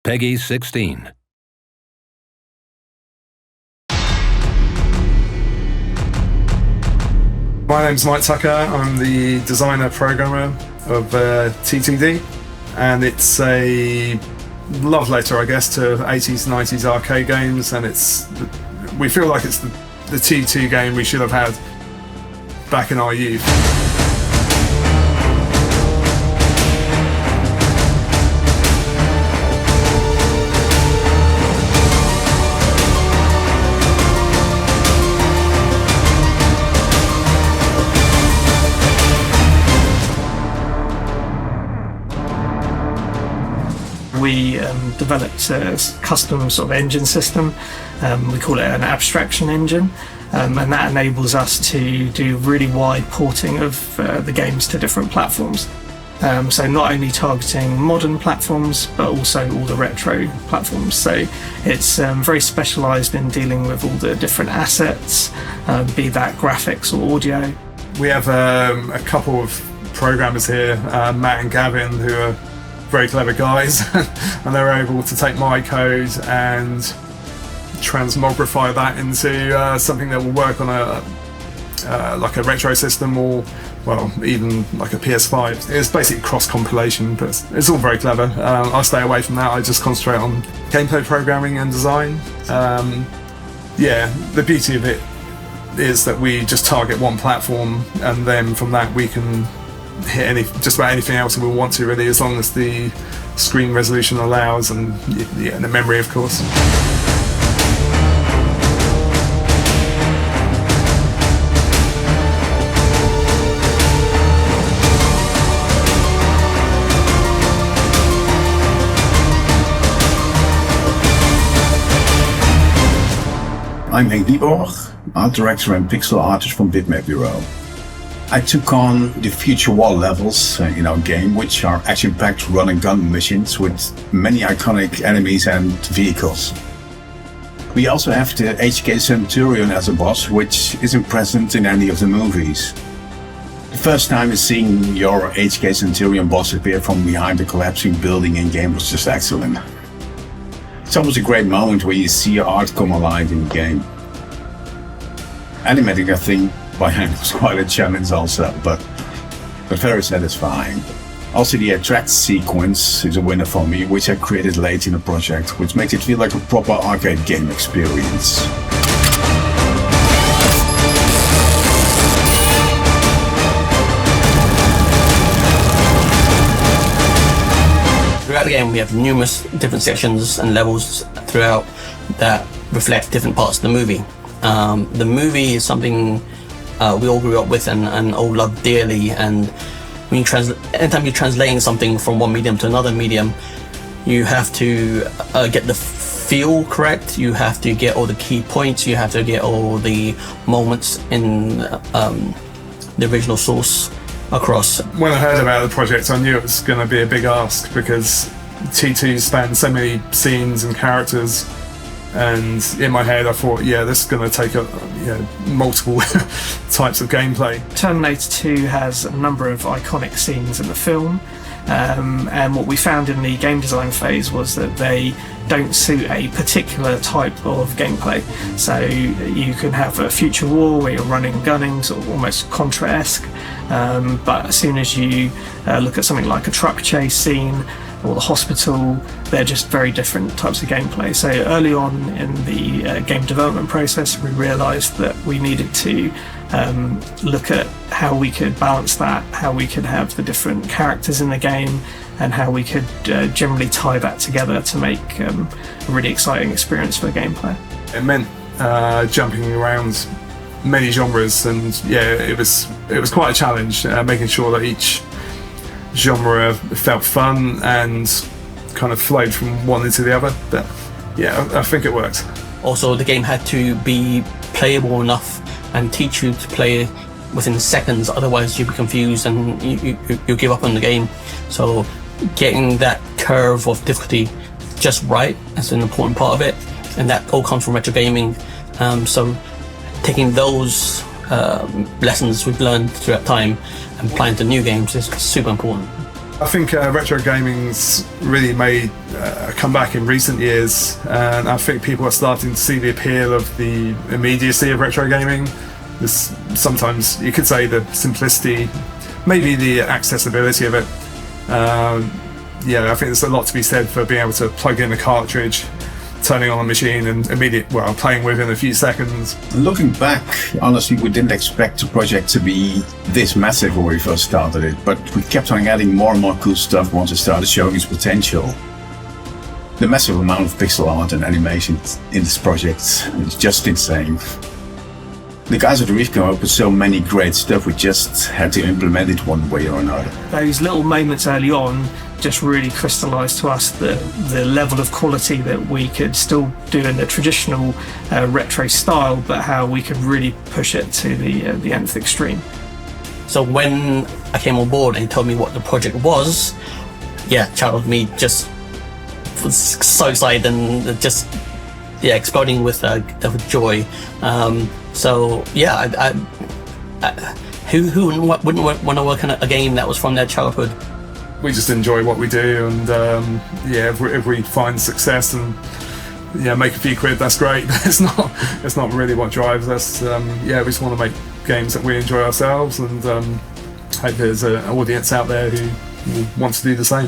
Peggy 16. My name's Mike Tucker. I'm the designer programmer of TTD, and it's a love letter, I guess, to 80s, 90s arcade games, and we feel like it's the T2 game we should have had back in our youth. We developed a custom sort of engine system. We call it an abstraction engine, and that enables us to do really wide porting of the games to different platforms. So not only targeting modern platforms, but also all the retro platforms. So it's very specialised in dealing with all the different assets, be that graphics or audio. We have a couple of programmers here, Matt and Gavin, who are very clever guys, and they're able to take my code and transmogrify that into something that will work on like a retro system, or well, even like a PS5. It's basically cross-compilation, but it's all very clever. I stay away from that. I just concentrate on gameplay programming and design. Yeah, the beauty of it is that we just target one platform, and then from that we can hit just about anything else we want to, really, as long as the screen resolution allows, and the memory, of course. I'm Henk Dieborg, art director and pixel artist from Bitmap Bureau. I took on the future wall levels in our game, which are action-packed run-and-gun missions with many iconic enemies and vehicles. We also have the HK Centurion as a boss, which isn't present in any of the movies. The first time seeing your HK Centurion boss appear from behind a collapsing building in-game was just excellent. It's always a great moment when you see your art come alive in the game. Animating that thing by hand was quite a challenge also, but very satisfying. Also, the attract sequence is a winner for me, which I created late in the project, which makes it feel like a proper arcade game experience. Throughout the game we have numerous different sections and levels throughout that reflect different parts of the movie. The movie is something we all grew up with and all love dearly, and when anytime you're translating something from one medium to another medium, you have to get the feel correct, you have to get all the key points, you have to get all the moments in the original source across. When I heard about the project, I knew it was going to be a big ask, because T2 spans so many scenes and characters, and in my head I thought, yeah, this is going to take multiple types of gameplay. Terminator 2 has a number of iconic scenes in the film, and what we found in the game design phase was that they don't suit a particular type of gameplay. So you can have a future war where you're running and gunning, sort of almost Contra-esque, but as soon as you look at something like a truck chase scene or the hospital, they're just very different types of gameplay. So early on in the game development process, we realised that we needed to look at how we could balance that, how we could have the different characters in the game, and how we could generally tie that together to make a really exciting experience for the gameplay. It meant jumping around many genres, and yeah, it was quite a challenge, making sure that each genre felt fun and kind of flowed from one into the other. But yeah, I think it worked. Also, the game had to be playable enough and teach you to play within seconds, otherwise you'd be confused and you give up on the game. So getting that curve of difficulty just right is an important part of it, and that all comes from retro gaming. So taking those lessons we've learned throughout time and applying to new games is super important. I think retro gaming's really made a comeback in recent years, and I think people are starting to see the appeal of the immediacy of retro gaming. This, sometimes you could say the simplicity, maybe the accessibility of it. Yeah, I think there's a lot to be said for being able to plug in a cartridge, turning on a machine, and playing within a few seconds. Looking back, honestly, we didn't expect the project to be this massive when we first started it, but we kept on adding more and more cool stuff once it started showing its potential. The massive amount of pixel art and animation in this project is just insane. The guys at the Reef came up with so many great stuff, we just had to implement it one way or another. Those little moments early on just really crystallised to us the level of quality that we could still do in the traditional retro style, but how we could really push it to the nth extreme. So when I came on board and he told me what the project was, childhood me just was so excited and just exploding with joy. Who wouldn't want to work on a game that was from their childhood? We just enjoy what we do, and if we find success and make a few quid, that's great. It's not really what drives us. We just want to make games that we enjoy ourselves, and hope there's an audience out there who wants to do the same.